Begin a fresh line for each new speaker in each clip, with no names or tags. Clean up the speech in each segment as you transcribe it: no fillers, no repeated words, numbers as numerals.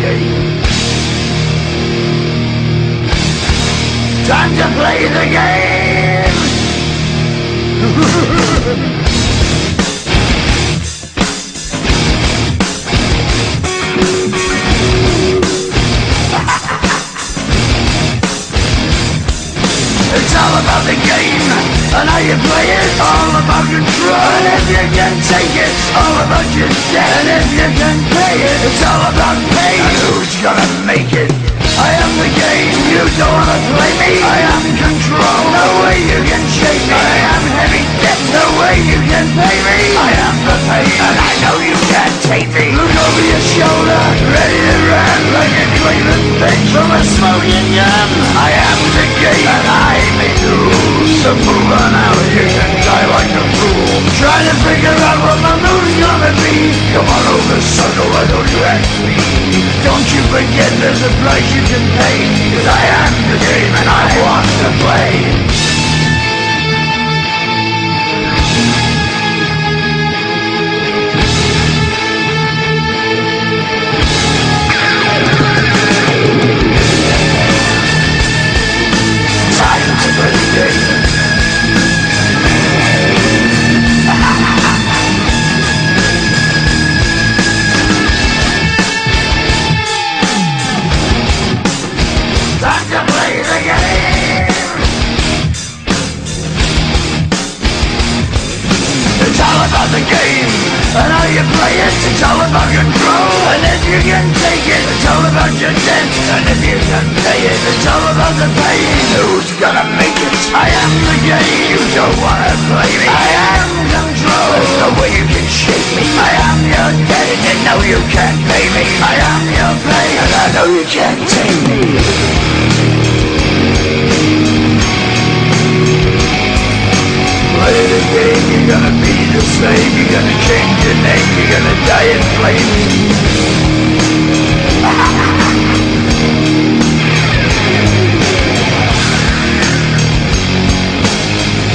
game. Time to play the game. It's all about the game and how you play it. All about control, and if you can take it, all about your debt. And if you can pay it, it's all about pay. And who's gonna make it? I am the game, you don't wanna play me. I am control, no way you can shake me. I am heavy debt, no way you can pay me. I am the pain, and I know you can't take me. Look over your shoulder, ready to run like a Cleveland bitch from a smoking gun. I am the game, and I may lose. So move on out, you can die like a fool. Trying to figure out what my mood's gonna be. Come on over, sucker, why don't you ask me? Don't you forget there's a price you can pay. 'Cause I am the game and I want to play. Time to play the game. Time to play the game. It's all about the game and how you play it. It's all about control, and if you can take it, it's all about your debt. And if you can pay it, it's all about the pain. Who's gonna make it? I am the game. You don't wanna play me. I am control. There's no way you can shake me. I am your debt, and you know you can't pay me. I am your pain, and I know you can't take me. Play the game, you're gonna be the same. You're gonna change your name, you're gonna die in flames.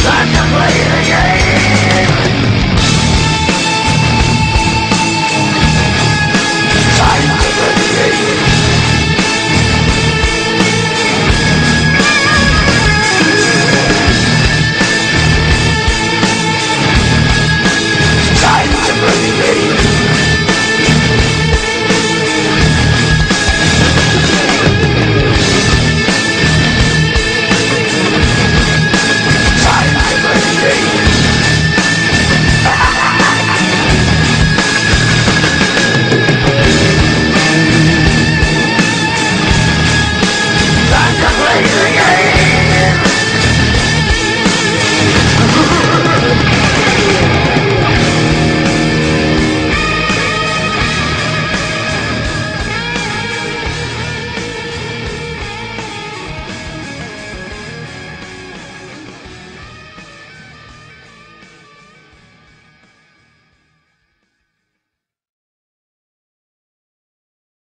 Time to play the game.